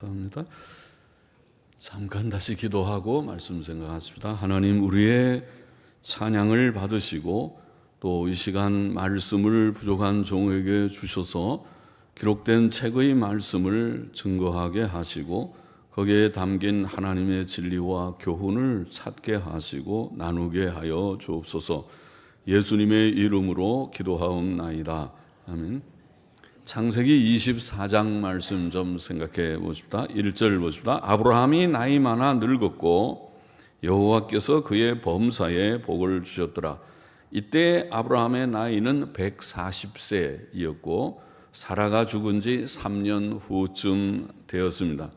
합니다. 잠깐 다시 기도하고 말씀 생각하십니다. 하나님, 우리의 찬양을 받으시고 또 이 시간 말씀을 부족한 종에게 주셔서 기록된 책의 말씀을 증거하게 하시고 거기에 담긴 하나님의 진리와 교훈을 찾게 하시고 나누게 하여 주옵소서. 예수님의 이름으로 기도하옵나이다. 아멘. 창세기 24장 말씀 좀 생각해 보십시다. 1절 보십시다. 아브라함이 나이 많아 늙었고 여호와께서 그의 범사에 복을 주셨더라. 이때 아브라함의 나이는 140세였고 사라가 죽은 지 3년 후쯤 되었습니다.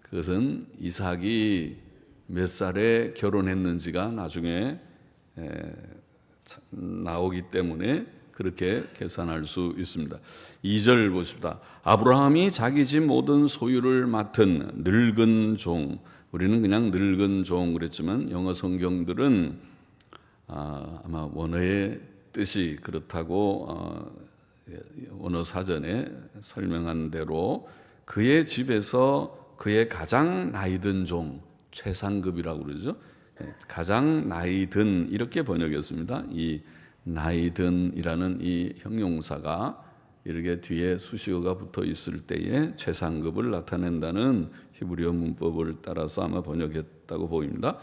그것은 이삭이 몇 살에 결혼했는지가 나중에 나오기 때문에 그렇게 계산할 수 있습니다. 2절 보십시다. 아브라함이 자기 집 모든 소유를 맡은 늙은 종, 우리는 그냥 늙은 종 그랬지만 영어 성경들은 아마 원어의 뜻이 그렇다고 원어 사전에 설명한 대로 그의 집에서 그의 가장 나이든 종, 최상급이라고 그러죠. 가장 나이든 이렇게 번역했습니다. 이 나이든이라는 이 형용사가 이렇게 뒤에 수식어가 붙어 있을 때에 최상급을 나타낸다는 히브리어 문법을 따라서 아마 번역했다고 보입니다.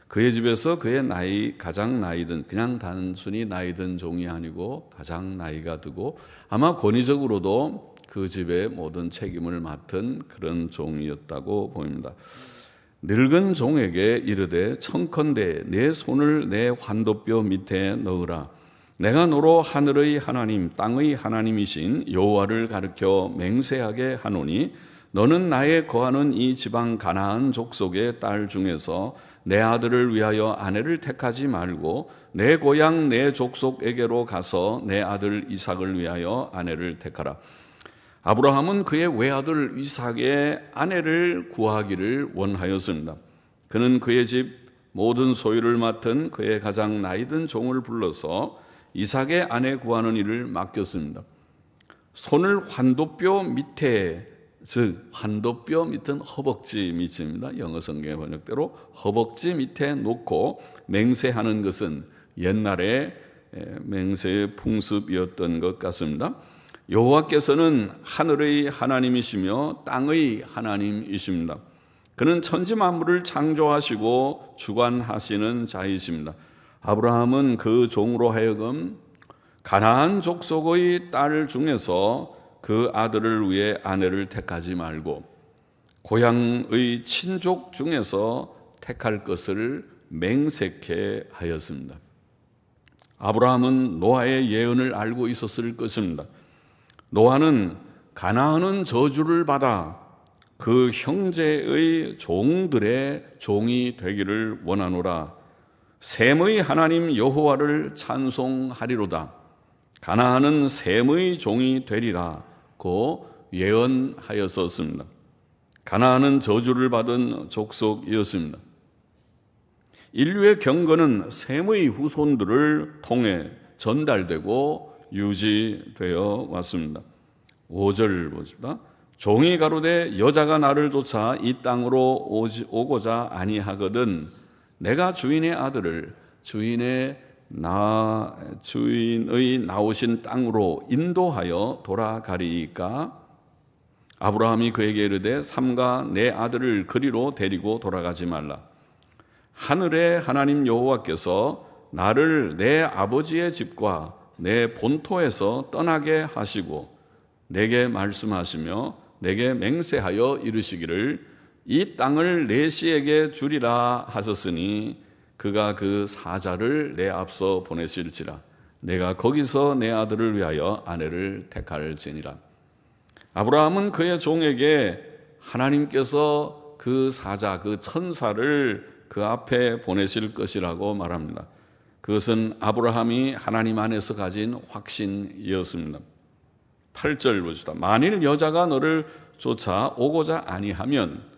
그의 집에서 그의 가장 나이든, 그냥 단순히 나이든 종이 아니고 가장 나이가 드고 아마 권위적으로도 그 집의 모든 책임을 맡은 그런 종이었다고 보입니다. 늙은 종에게 이르되 청컨대 내 손을 내 환도뼈 밑에 넣으라. 내가 너로 하늘의 하나님 땅의 하나님이신 여호와를 가르쳐 맹세하게 하노니 너는 나의 거하는 이 지방 가나안 족속의 딸 중에서 내 아들을 위하여 아내를 택하지 말고 내 고향 내 족속에게로 가서 내 아들 이삭을 위하여 아내를 택하라. 아브라함은 그의 외아들 이삭의 아내를 구하기를 원하였습니다. 그는 그의 집 모든 소유를 맡은 그의 가장 나이든 종을 불러서 이삭의 아내 구하는 일을 맡겼습니다. 손을 환도뼈 밑에, 즉 환도뼈 밑은 허벅지 밑입니다. 영어 성경의 번역대로 허벅지 밑에 놓고 맹세하는 것은 옛날에 맹세의 풍습이었던 것 같습니다. 여호와께서는 하늘의 하나님이시며 땅의 하나님이십니다. 그는 천지 만물을 창조하시고 주관하시는 자이십니다. 아브라함은 그 종으로 하여금 가나안 족속의 딸 중에서 그 아들을 위해 아내를 택하지 말고 고향의 친족 중에서 택할 것을 맹세케 하였습니다. 아브라함은 노아의 예언을 알고 있었을 것입니다. 노아는 가나안은 저주를 받아 그 형제의 종들의 종이 되기를 원하노라. 셈의 하나님 여호와를 찬송하리로다. 가나안은 셈의 종이 되리라고 예언하였었습니다. 가나안은 저주를 받은 족속이었습니다. 인류의 경건은 셈의 후손들을 통해 전달되고 유지되어 왔습니다. 5절 보십시다. 종이 가로되 여자가 나를 쫓아 이 땅으로 오고자 아니하거든 내가 주인의 아들을 주인의 나오신 땅으로 인도하여 돌아가리이까. 아브라함이 그에게 이르되 삼가 내 아들을 그리로 데리고 돌아가지 말라. 하늘의 하나님 여호와께서 나를 내 아버지의 집과 내 본토에서 떠나게 하시고 내게 말씀하시며 내게 맹세하여 이르시기를 이 땅을 내 씨에게 주리라 하셨으니 그가 그 사자를 내 앞서 보내실지라. 내가 거기서 내 아들을 위하여 아내를 택할지니라. 아브라함은 그의 종에게 하나님께서 그 사자, 그 천사를 그 앞에 보내실 것이라고 말합니다. 그것은 아브라함이 하나님 안에서 가진 확신이었습니다. 8절 보시다. 만일 여자가 너를 쫓아 오고자 아니하면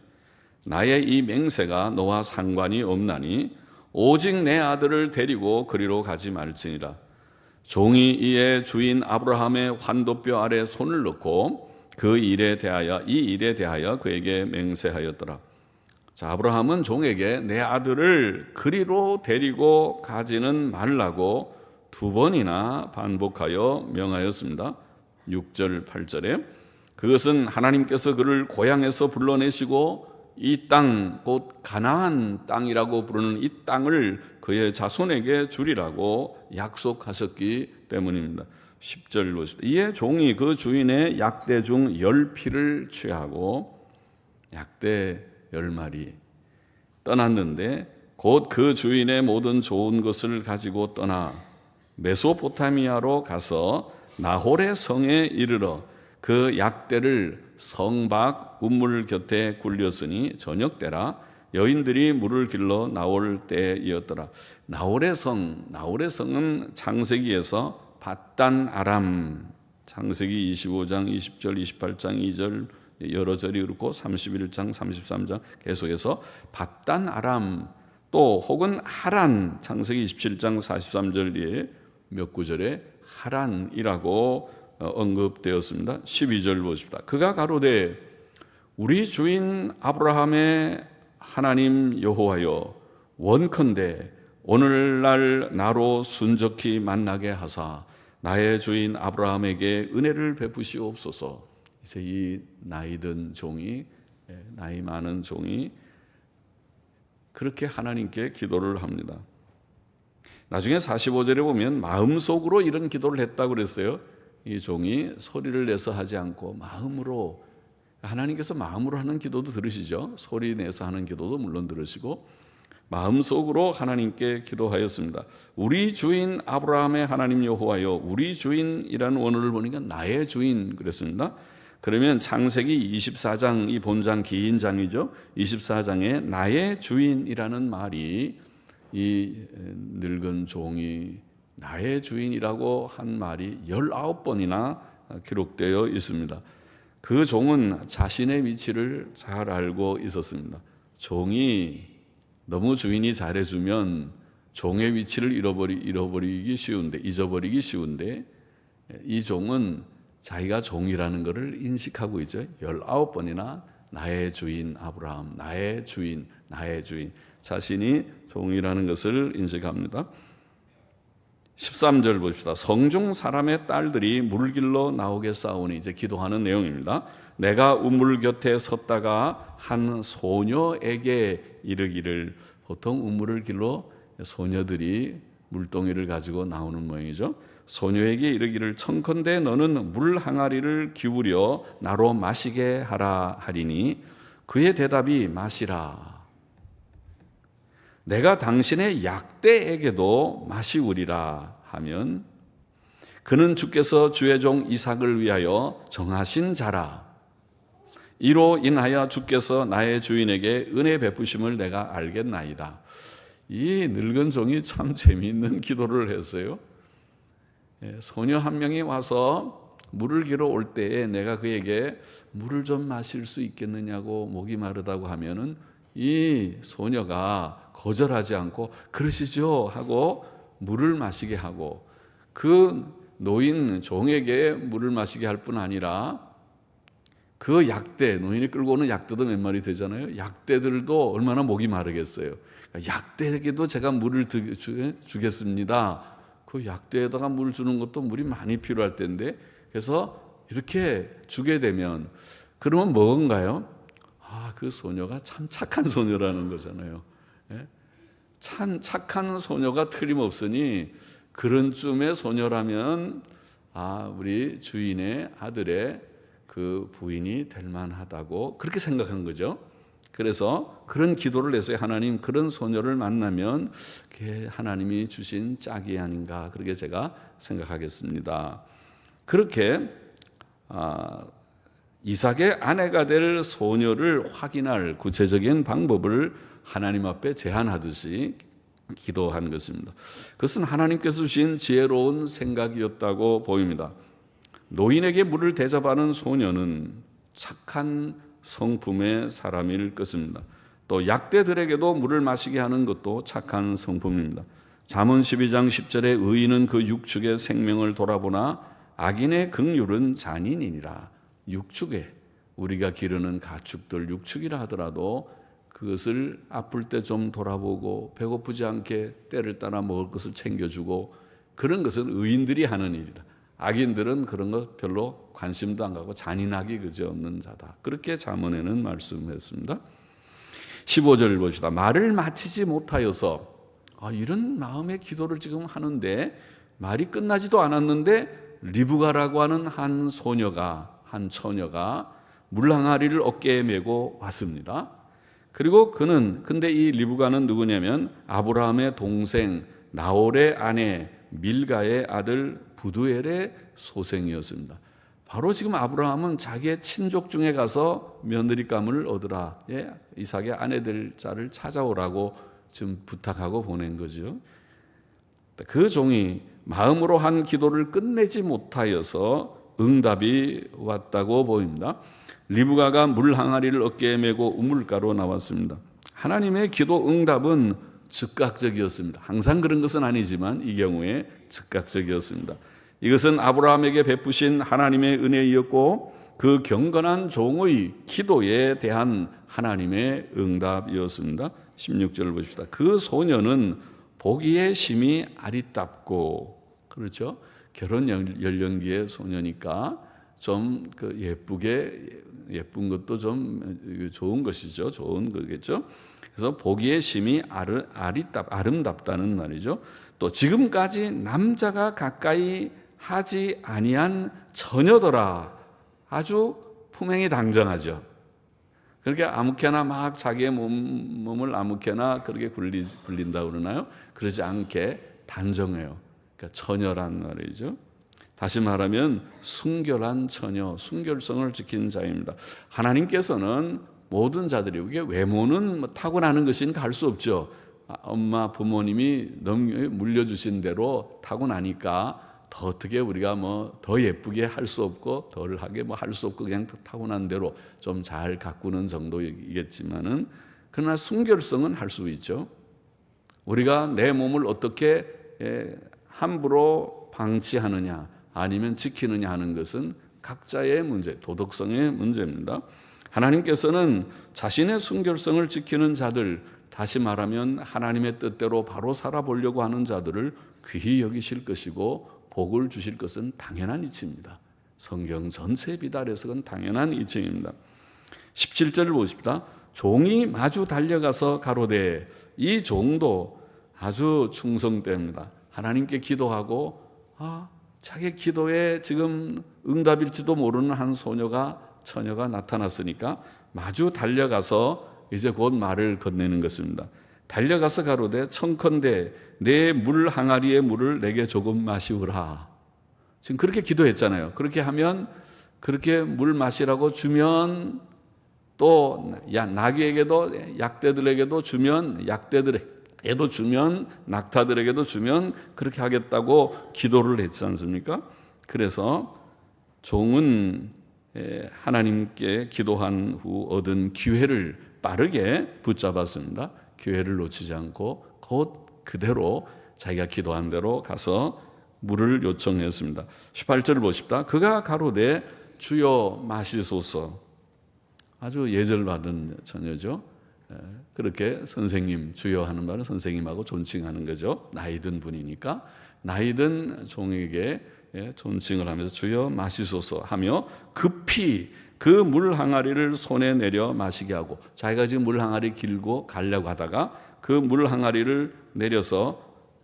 나의 이 맹세가 너와 상관이 없나니 오직 내 아들을 데리고 그리로 가지 말지니라. 종이 이에 주인 아브라함의 환도뼈 아래 손을 넣고 이 일에 대하여 그에게 맹세하였더라. 자, 아브라함은 종에게 내 아들을 그리로 데리고 가지는 말라고 2번이나 반복하여 명하였습니다. 6절, 8절에 그것은 하나님께서 그를 고향에서 불러내시고 이 땅, 곧 가나안 땅이라고 부르는 이 땅을 그의 자손에게 주리라고 약속하셨기 때문입니다. 10절 보십시오. 이에 종이 그 주인의 약대 중 10피를 취하고 약대 10마리 떠났는데 곧 그 주인의 모든 좋은 것을 가지고 떠나 메소포타미아로 가서 나홀의 성에 이르러 그 약대를 성 밖 우물 곁에 굴렸으니 저녁 때라 여인들이 물을 길러 나올 때이었더라. 나홀의 성은 창세기에서 밧단 아람, 창세기 25장 20절 28장 2절 여러 절이 그렇고 31장 33장 계속해서 밧단 아람 또 혹은 하란, 창세기 27장 43절에 몇 구절에 하란이라고 언급되었습니다. 12절 보십시다. 그가 가로되 우리 주인 아브라함의 하나님 여호와여 원컨대 오늘날 나로 순적히 만나게 하사 나의 주인 아브라함에게 은혜를 베푸시옵소서. 이제 이 나이 많은 종이 그렇게 하나님께 기도를 합니다. 나중에 45절에 보면 마음속으로 이런 기도를 했다고 그랬어요. 이 종이 소리를 내서 하지 않고 마음으로, 하나님께서 마음으로 하는 기도도 들으시죠. 소리 내서 하는 기도도 물론 들으시고 마음속으로 하나님께 기도하였습니다. 우리 주인 아브라함의 하나님 여호와여, 우리 주인이라는 원어를 보니까 나의 주인 그랬습니다. 그러면 창세기 24장, 이 본장 긴 장이죠. 24장에 나의 주인이라는 말이 이 늙은 종이 나의 주인이라고 한 말이 19번이나 기록되어 있습니다. 그 종은 자신의 위치를 잘 알고 있었습니다. 종이 너무 주인이 잘해주면 종의 위치를 잊어버리기 쉬운데 이 종은 자기가 종이라는 것을 인식하고 있죠. 19번이나 나의 주인 아브라함, 나의 주인 자신이 종이라는 것을 인식합니다. 13절 봅시다. 성중 사람의 딸들이 물 길러 나오겠사오니, 이제 기도하는 내용입니다. 내가 우물 곁에 섰다가 한 소녀에게 이르기를, 보통 우물을 길러 소녀들이 물동이를 가지고 나오는 모양이죠. 소녀에게 이르기를 청컨대 너는 물 항아리를 기울여 나로 마시게 하라 하리니 그의 대답이 마시라. 내가 당신의 약대에게도 마시우리라 하면 그는 주께서 주의 종 이삭을 위하여 정하신 자라. 이로 인하여 주께서 나의 주인에게 은혜 베푸심을 내가 알겠나이다. 이 늙은 종이 참 재미있는 기도를 했어요. 소녀 한 명이 와서 물을 길어 올 때에 내가 그에게 물을 좀 마실 수 있겠느냐고, 목이 마르다고 하면은 이 소녀가 거절하지 않고 그러시죠 하고 물을 마시게 하고, 그 노인 종에게 물을 마시게 할 뿐 아니라 그 약대, 노인이 끌고 오는 약대도 몇 마리 되잖아요. 약대들도 얼마나 목이 마르겠어요. 약대에게도 제가 물을 주겠습니다. 그 약대에다가 물 주는 것도 물이 많이 필요할 텐데, 그래서 이렇게 주게 되면 그러면 뭔가요? 그 소녀가 참 착한 소녀라는 거잖아요. 참 착한 소녀가 틀림없으니 그런 쯤의 소녀라면 우리 주인의 아들의 그 부인이 될 만하다고 그렇게 생각한 거죠. 그래서 그런 기도를 했어요. 하나님, 그런 소녀를 만나면 그게 하나님이 주신 짝이 아닌가, 그렇게 제가 생각하겠습니다. 그렇게 이삭의 아내가 될 소녀를 확인할 구체적인 방법을 하나님 앞에 제안하듯이 기도한 것입니다. 그것은 하나님께서 주신 지혜로운 생각이었다고 보입니다. 노인에게 물을 대접하는 소녀는 착한 성품의 사람일 것입니다. 또 약대들에게도 물을 마시게 하는 것도 착한 성품입니다. 잠언 12장 10절에 의인은 그 육축의 생명을 돌아보나 악인의 긍휼은 잔인이니라. 육축에 우리가 기르는 가축들 육축이라 하더라도 그것을 아플 때 좀 돌아보고 배고프지 않게 때를 따라 먹을 것을 챙겨주고 그런 것은 의인들이 하는 일이다. 악인들은 그런 것 별로 관심도 안 가고 잔인하기 그지없는 자다. 그렇게 잠언에는 말씀했습니다. 15절을 보시다. 말을 마치지 못하여서 이런 마음의 기도를 지금 하는데 말이 끝나지도 않았는데 리브가라고 하는 한 처녀가 물 항아리를 어깨에 메고 왔습니다. 그리고 근데 이 리브가는 누구냐면 아브라함의 동생 나홀의 아내 밀가의 아들 부두엘의 소생이었습니다. 바로 지금 아브라함은 자기의 친족 중에 가서 며느리감을 얻으라, 이삭의 아내 될 자를 찾아오라고 지금 부탁하고 보낸 거죠. 그 종이 마음으로 한 기도를 끝내지 못하여서 응답이 왔다고 보입니다. 리브가가 물 항아리를 어깨에 메고 우물가로 나왔습니다. 하나님의 기도 응답은 즉각적이었습니다. 항상 그런 것은 아니지만 이 경우에 즉각적이었습니다. 이것은 아브라함에게 베푸신 하나님의 은혜이었고 그 경건한 종의 기도에 대한 하나님의 응답이었습니다. 16절을 보십시다. 그 소녀는 보기에 심히 아리답고, 그렇죠? 결혼 연령기의 소녀니까 좀 예쁜 것도 좀 좋은 것이죠. 좋은 거겠죠. 그래서 보기에 심히 아름답다는 말이죠. 또 지금까지 남자가 가까이 하지 아니한 처녀더라. 아주 품행이 당정하죠. 그렇게 아무렇게나 막 자기의 몸을 아무렇게나 그렇게 굴린다고 그러나요? 그러지 않게 단정해요. 그러니까 처녀란 말이죠. 다시 말하면 순결한 처녀, 순결성을 지킨 자입니다. 하나님께서는 모든 자들이, 이게 외모는 타고나는 것이니까 할 수 없죠. 엄마, 부모님이 물려주신 대로 타고나니까 더 어떻게 우리가 더 예쁘게 할 수 없고 덜하게 할 수 없고 그냥 타고난 대로 좀 잘 가꾸는 정도이겠지만은, 그러나 순결성은 할 수 있죠. 우리가 내 몸을 어떻게 함부로 방치하느냐 아니면 지키느냐 하는 것은 각자의 문제, 도덕성의 문제입니다. 하나님께서는 자신의 순결성을 지키는 자들, 다시 말하면 하나님의 뜻대로 바로 살아보려고 하는 자들을 귀히 여기실 것이고 복을 주실 것은 당연한 이치입니다. 성경 전체에 비달해서 그건 당연한 이치입니다. 17절을 보십시다. 종이 마주 달려가서 가로되, 이 종도 아주 충성됩니다. 하나님께 기도하고 자기 기도에 지금 응답일지도 모르는 한 처녀가 나타났으니까 마주 달려가서 이제 곧 말을 건네는 것입니다. 달려가서 가로되, 청컨대 내 물 항아리의 물을 내게 조금 마시우라. 지금 그렇게 기도했잖아요. 그렇게 하면, 그렇게 물 마시라고 주면, 또 나귀에게도 약대들에게도 주면, 약대들에게도 주면, 낙타들에게도 주면 그렇게 하겠다고 기도를 했지 않습니까? 그래서 종은 하나님께 기도한 후 얻은 기회를 빠르게 붙잡았습니다. 기회를 놓치지 않고 곧 그대로 자기가 기도한 대로 가서 물을 요청했습니다. 18절을 보십시다. 그가 가로되, 주여 마시소서. 아주 예절받은 처녀죠. 그렇게 선생님, 주여 하는 말은 선생님하고 존칭하는 거죠. 나이 든 분이니까 나이 든 종에게 존칭을 하면서 주여 마시소서 하며 급히 그 물 항아리를 손에 내려 마시게 하고, 자기가 지금 물 항아리 길고 가려고 하다가 그 물 항아리를 내려서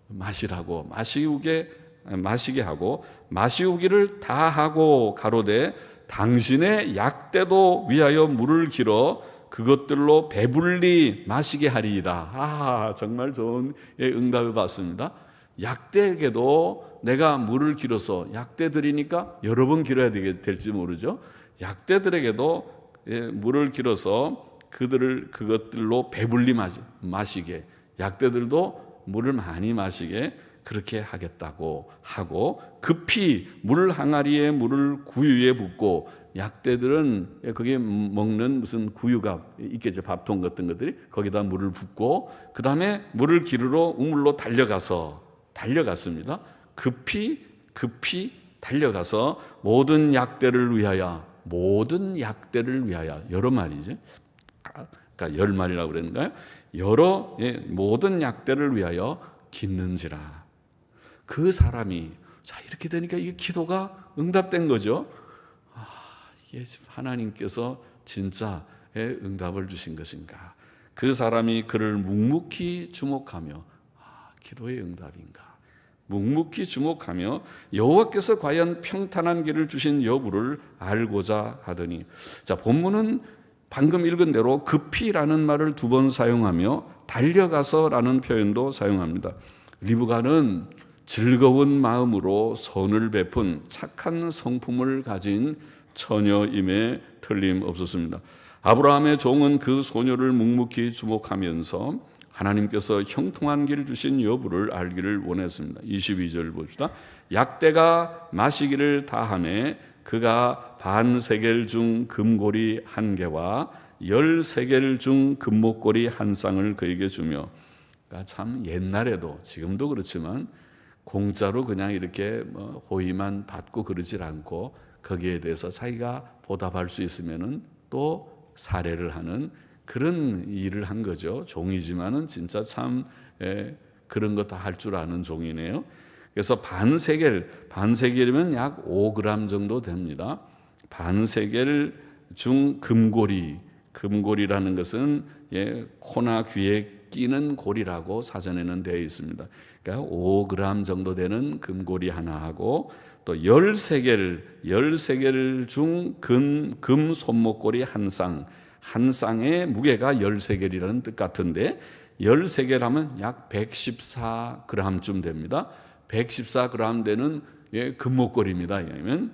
마시라고 마시게 하고, 마시우기를 다 하고 가로되, 당신의 약대도 위하여 물을 길어 그것들로 배불리 마시게 하리이다. 정말 좋은 응답을 받습니다. 약대에게도 내가 물을 길어서, 약대들이니까 여러 번 길어야 될지 모르죠. 약대들에게도 물을 길어서 그것들로 배불리 마시게, 약대들도 물을 많이 마시게 그렇게 하겠다고 하고, 급히 물 항아리에 물을 구유에 붓고, 약대들은 거기에 먹는 무슨 구유가 있겠죠. 밥통 같은 것들이. 거기다 물을 붓고 그 다음에 물을 기르러 우물로 달려갔습니다. 급히 달려가서 모든 약대를 위하여, 모든 약대를 위하여. 여러 마리죠. 그러니까 10마리라고 그랬는가요? 여러 모든 약대를 위하여 깃는지라. 그 사람이 이렇게 되니까 이게 기도가 응답된 거죠. 이게 하나님께서 진짜 응답을 주신 것인가? 그 사람이 그를 묵묵히 주목하며 기도의 응답인가? 묵묵히 주목하며 여호와께서 과연 평탄한 길을 주신 여부를 알고자 하더니. 자, 본문은 방금 읽은 대로 급히라는 말을 2번 사용하며 달려가서라는 표현도 사용합니다. 리브가는 즐거운 마음으로 선을 베푼 착한 성품을 가진 처녀임에 틀림없었습니다. 아브라함의 종은 그 소녀를 묵묵히 주목하면서 하나님께서 형통한 길 주신 여부를 알기를 원했습니다. 22절 봅시다. 약대가 마시기를 다하매 그가 반세겔 중 금고리 1개와 10세겔 중 금목고리 1쌍을 그에게 주며. 그러니까 참 옛날에도 지금도 그렇지만 공짜로 그냥 이렇게 호의만 받고 그러질 않고 거기에 대해서 자기가 보답할 수 있으면은 또 살해를 하는 그런 일을 한 거죠. 종이지만은 진짜 참 그런 거 다 할 줄 아는 종이네요. 그래서 반세겔이면 약 5g 정도 됩니다. 반세겔 중 금고리라는 것은 코나 귀에 끼는 고리라고 사전에는 되어 있습니다. 그러니까 5g 정도 되는 금고리 하나 하고 또 10세겔 중 금 손목고리 한 쌍의 무게가 10세겔이라는 뜻 같은데 10세겔 하면 약 114g쯤 됩니다. 114g 되는 금목걸이입니다. 아니면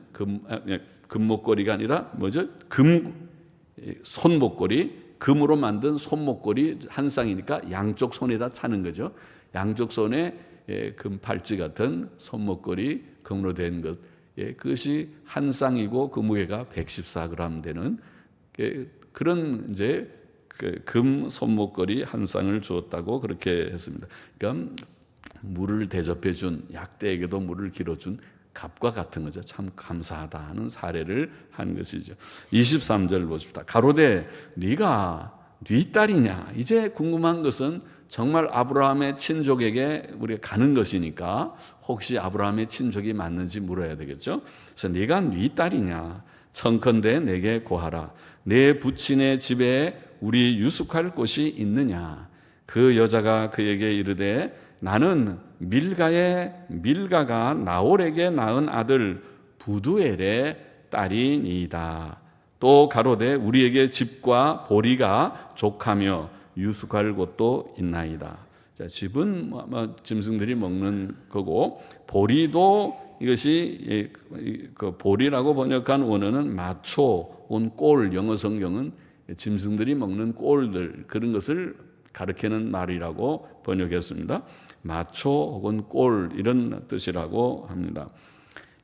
금목걸이가 아니라 뭐죠? 손목걸이, 금으로 만든 손목걸이 한 쌍이니까 양쪽 손에다 차는 거죠. 양쪽 손에 금 팔찌 같은 손목걸이 금으로 된 것, 그것이 한 쌍이고 그 무게가 114g 되는 그런 이제 금 손목걸이 한 쌍을 주었다고 그렇게 했습니다. 그러니까 물을 대접해 준 약대에게도 물을 길어준 갑과 같은 거죠. 참 감사하다 하는 사례를 한 것이죠. 23절 보십시다. 가로되 네가 네 딸이냐? 이제 궁금한 것은 정말 아브라함의 친족에게 우리가 가는 것이니까 혹시 아브라함의 친족이 맞는지 물어야 되겠죠. 그래서 네가 네 딸이냐? 청컨대 내게 고하라. 내 부친의 집에 우리 유숙할 곳이 있느냐? 그 여자가 그에게 이르되 나는 밀가가 나홀에게 낳은 아들 부두엘의 딸이니이다. 또 가로되 우리에게 집과 보리가 족하며 유숙할 곳도 있나이다. 자, 집은 짐승들이 먹는 거고 보리도 이것이 그 보리라고 번역한 원어는 마초, 꼴, 영어 성경은 짐승들이 먹는 꼴들 그런 것을 가리키는 말이라고 번역했습니다. 마초 혹은 꼴 이런 뜻이라고 합니다.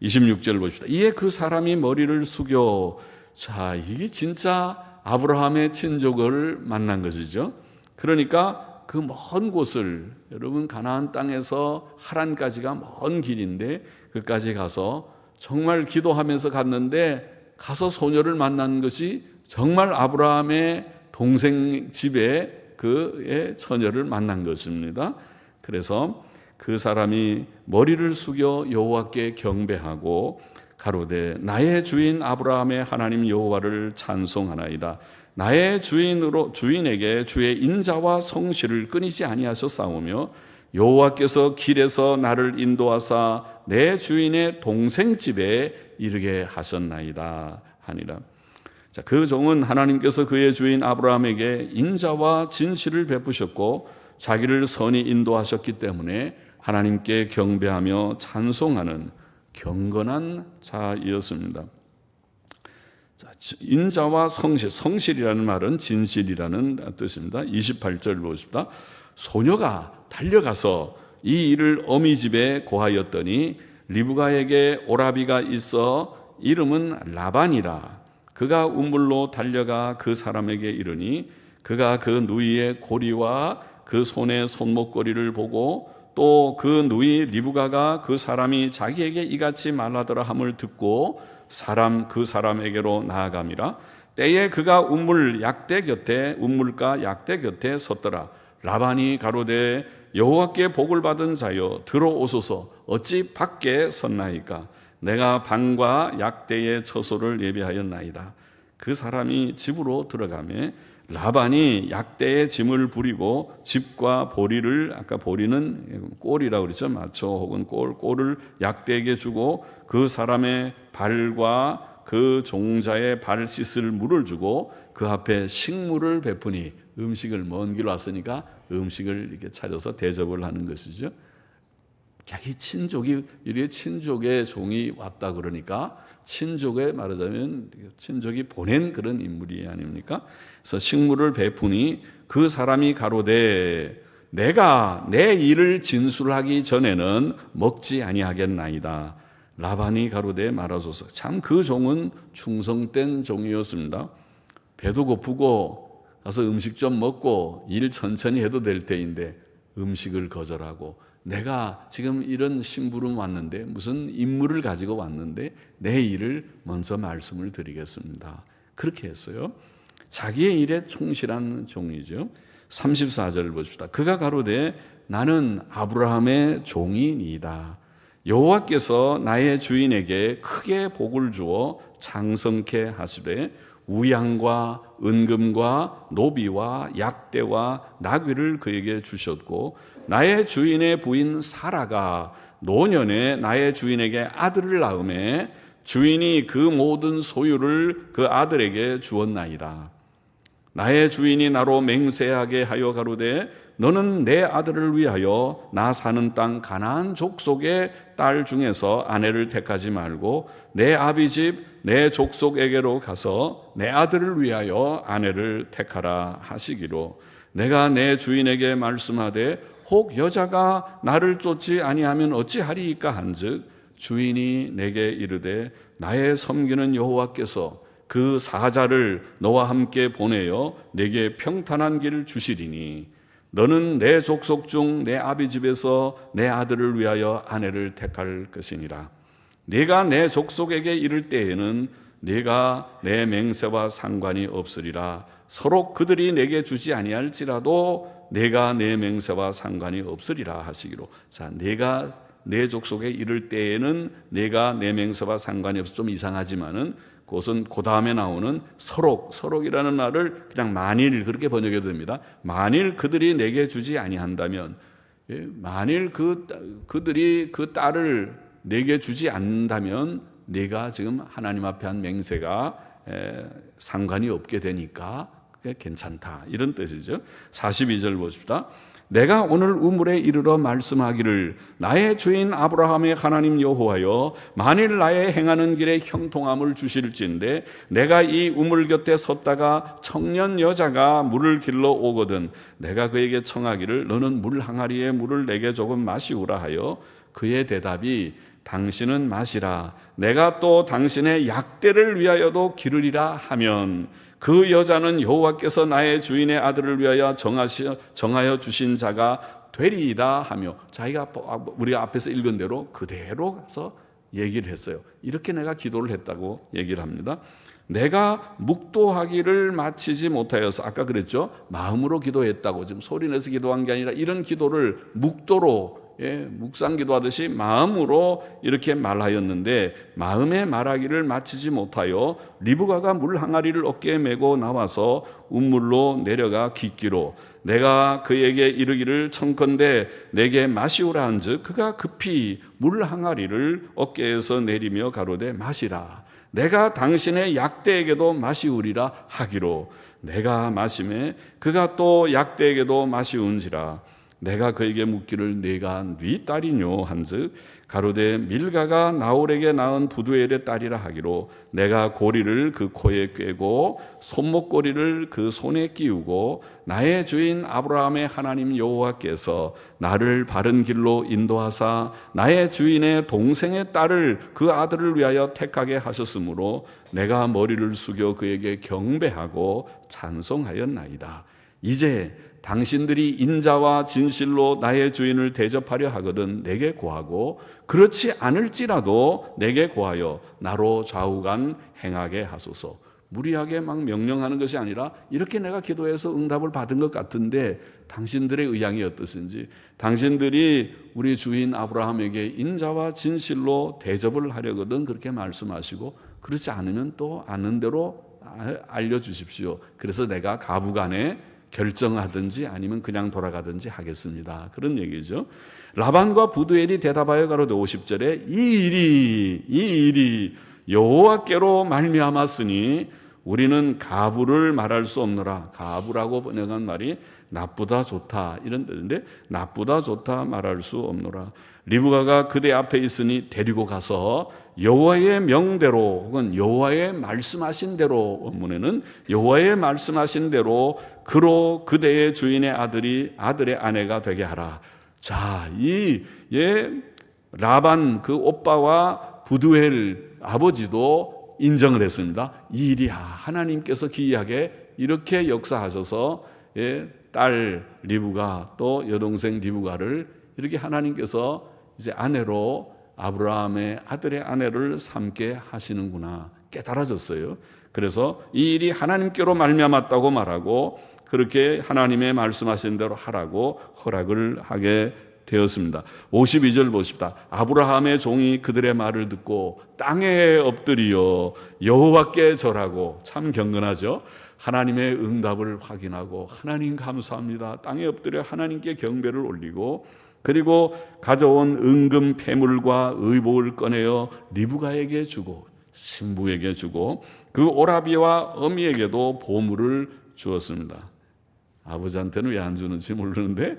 26절 보십시다. 이에 그 사람이 머리를 숙여. 자, 이게 진짜 아브라함의 친족을 만난 것이죠. 그러니까 그 먼 곳을, 여러분 가나안 땅에서 하란까지가 먼 길인데 그까지 가서 정말 기도하면서 갔는데 가서 소녀를 만난 것이 정말 아브라함의 동생 집에 그의 처녀를 만난 것입니다. 그래서 그 사람이 머리를 숙여 여호와께 경배하고 가로되 나의 주인 아브라함의 하나님 여호와를 찬송하나이다. 나의 주인에게 주의 인자와 성실을 끊이지 아니하셨사오며 여호와께서 길에서 나를 인도하사 내 주인의 동생 집에 이르게 하셨나이다 하니라. 자, 그 종은 하나님께서 그의 주인 아브라함에게 인자와 진실을 베푸셨고 자기를 선히 인도하셨기 때문에 하나님께 경배하며 찬송하는 경건한 자이었습니다. 자, 인자와 성실이라는 말은 진실이라는 뜻입니다. 28절 보십시다. 소녀가 달려가서 이 일을 어미 집에 고하였더니 리브가에게 오라비가 있어 이름은 라반이라. 그가 우물로 달려가 그 사람에게 이르니 그가 그 누이의 고리와 그 손의 손목걸이를 보고 또 그 누이 리브가가 그 사람이 자기에게 이같이 말하더라 함을 듣고 그 사람에게로 나아감이라. 때에 그가 운물가 약대 곁에 섰더라. 라반이 가로되 여호와께 복을 받은 자여 들어오소서. 어찌 밖에 섰나이까? 내가 방과 약대의 처소를 예비하였나이다. 그 사람이 집으로 들어가매 라반이 약대의 짐을 부리고 집과 보리를, 아까 보리는 꼴이라고 그랬죠. 마초 혹은 꼴을 약대에게 주고 그 사람의 발과 그 종자의 발 씻을 물을 주고 그 앞에 식물을 베푸니, 음식을 먼 길 왔으니까 음식을 이렇게 차려서 대접을 하는 것이죠. 자기 친족이, 이렇게 친족의 종이 왔다 그러니까 친족에 말하자면 친족이 보낸 그런 인물이 아닙니까? 그래서 식물을 베푸니 그 사람이 가로되 내가 내 일을 진술하기 전에는 먹지 아니하겠나이다. 라반이 가로되 말하소서. 참 그 종은 충성된 종이었습니다. 배도 고프고 가서 음식 좀 먹고 일 천천히 해도 될 때인데 음식을 거절하고, 내가 지금 이런 심부름 왔는데, 무슨 임무를 가지고 왔는데 내 일을 먼저 말씀을 드리겠습니다. 그렇게 했어요. 자기의 일에 충실한 종이죠. 34절을 보십시다. 그가 가로되 나는 아브라함의 종이니이다. 여호와께서 나의 주인에게 크게 복을 주어 장성케 하시되 우양과 은금과 노비와 약대와 나귀를 그에게 주셨고, 나의 주인의 부인 사라가 노년에 나의 주인에게 아들을 낳음에 주인이 그 모든 소유를 그 아들에게 주었나이다. 나의 주인이 나로 맹세하게 하여 가로되 너는 내 아들을 위하여 나 사는 땅 가나안 족속의 딸 중에서 아내를 택하지 말고 내 아비 집 내 족속에게로 가서 내 아들을 위하여 아내를 택하라 하시기로, 내가 내 주인에게 말씀하되 혹 여자가 나를 쫓지 아니하면 어찌하리이까 한즉 주인이 내게 이르되 나의 섬기는 여호와께서 그 사자를 너와 함께 보내어 내게 평탄한 길을 주시리니 너는 내 족속 중 내 아비 집에서 내 아들을 위하여 아내를 택할 것이니라. 네가 내 족속에게 이를 때에는 네가 내 맹세와 상관이 없으리라. 서로 그들이 내게 주지 아니할지라도 내가 내 맹세와 상관이 없으리라 하시기로. 자, 내가 내 족속에 이를 때에는 내가 내 맹세와 상관이 없어. 좀 이상하지만은 그것은 그 다음에 나오는 서록이라는 말을 그냥 만일 그렇게 번역해도 됩니다. 만일 그들이 내게 주지 아니한다면, 만일 그들이 그 딸을 내게 주지 않는다면 네가 지금 하나님 앞에 한 맹세가 상관이 없게 되니까 그게 괜찮다, 이런 뜻이죠. 42절 보십시다. 내가 오늘 우물에 이르러 말씀하기를 나의 주인 아브라함의 하나님 여호와여, 만일 나의 행하는 길에 형통함을 주실진데 내가 이 우물 곁에 섰다가 청년 여자가 물을 길러 오거든 내가 그에게 청하기를 너는 물 항아리에 물을 내게 조금 마시우라 하여 그의 대답이 당신은 마시라, 내가 또 당신의 약대를 위하여도 기르리라 하면 그 여자는 여호와께서 나의 주인의 아들을 위하여 정하여 주신 자가 되리이다 하며, 자기가 우리가 앞에서 읽은 대로 그대로 가서 얘기를 했어요. 이렇게 내가 기도를 했다고 얘기를 합니다. 내가 묵도하기를 마치지 못하여서, 아까 그랬죠, 마음으로 기도했다고. 지금 소리내서 기도한 게 아니라 이런 기도를 묵도로, 묵상 기도하듯이 마음으로 이렇게 말하였는데 마음에 말하기를 마치지 못하여 리브가가 물 항아리를 어깨에 메고 나와서 운물로 내려가 깃기로 내가 그에게 이르기를 청컨대 내게 마시오라 한즉 그가 급히 물 항아리를 어깨에서 내리며 가로되 마시라, 내가 당신의 약대에게도 마시우리라 하기로, 내가 마시매 그가 또 약대에게도 마시운지라. 내가 그에게 묻기를 네가 네 딸이뇨 한즉 가로되 밀가가 나홀에게 낳은 부두엘의 딸이라 하기로, 내가 고리를 그 코에 꿰고 손목고리를 그 손에 끼우고 나의 주인 아브라함의 하나님 여호와께서 나를 바른 길로 인도하사 나의 주인의 동생의 딸을 그 아들을 위하여 택하게 하셨으므로 내가 머리를 숙여 그에게 경배하고 찬송하였나이다. 이제 당신들이 인자와 진실로 나의 주인을 대접하려 하거든 내게 구하고 그렇지 않을지라도 내게 구하여 나로 좌우간 행하게 하소서. 무리하게 막 명령하는 것이 아니라 이렇게 내가 기도해서 응답을 받은 것 같은데 당신들의 의향이 어떠신지, 당신들이 우리 주인 아브라함에게 인자와 진실로 대접을 하려거든 그렇게 말씀하시고 그렇지 않으면 또 아는 대로 알려주십시오. 그래서 내가 가부간에 결정하든지 아니면 그냥 돌아가든지 하겠습니다. 그런 얘기죠. 라반과 부두엘이 대답하여 가로되 50절에 이 일이 여호와께로 말미암았으니 우리는 가부를 말할 수 없노라. 가부라고 번역한 말이 나쁘다 좋다 이런 뜻인데 나쁘다 좋다 말할 수 없노라. 리브가가 그대 앞에 있으니 데리고 가서 여호와의 명대로 혹은 여호와의 말씀하신 대로, 원문에는 여호와의 말씀하신 대로 그로 그대의 주인의 아들의 아내가 되게 하라. 자, 라반 그 오빠와 부두엘 아버지도 인정을 했습니다. 이 일이 하나님께서 기이하게 이렇게 역사하셔서 딸 리브가 또 여동생 리브가를 이렇게 하나님께서 이제 아내로 아브라함의 아들의 아내를 삼게 하시는구나 깨달아졌어요. 그래서 이 일이 하나님께로 말미암았다고 말하고 그렇게 하나님의 말씀하신 대로 하라고 허락을 하게 되었습니다. 52절 보십시다. 아브라함의 종이 그들의 말을 듣고 땅에 엎드리어 여호와께 절하고, 참 경건하죠. 하나님의 응답을 확인하고 하나님 감사합니다. 땅에 엎드려 하나님께 경배를 올리고 그리고 가져온 은금 패물과 의복을 꺼내어 리브가에게 주고 신부에게 주고 그 오라비와 어미에게도 보물을 주었습니다. 아버지한테는 왜 안 주는지 모르는데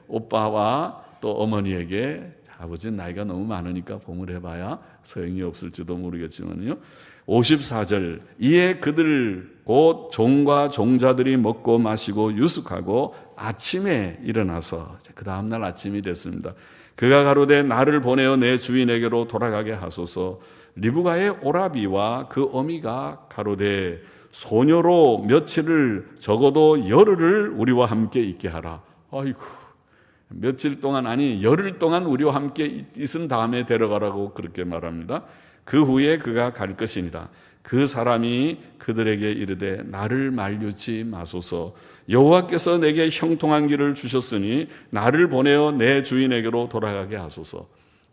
오빠와 또 어머니에게, 아버지는 나이가 너무 많으니까 보물해봐야 소용이 없을지도 모르겠지만요. 54절 이에 그들 곧 종과 종자들이 먹고 마시고 유숙하고 아침에 일어나서, 그 다음날 아침이 됐습니다. 그가 가로되 나를 보내어 내 주인에게로 돌아가게 하소서. 리브가의 오라비와 그 어미가 가로되 소녀로 며칠을 적어도 열흘을 우리와 함께 있게 하라. 아이고, 며칠 동안 아니 열흘 동안 우리와 함께 있은 다음에 데려가라고 그렇게 말합니다. 그 후에 그가 갈 것이니라. 그 사람이 그들에게 이르되 나를 말리지 마소서. 여호와께서 내게 형통한 길을 주셨으니 나를 보내어 내 주인에게로 돌아가게 하소서.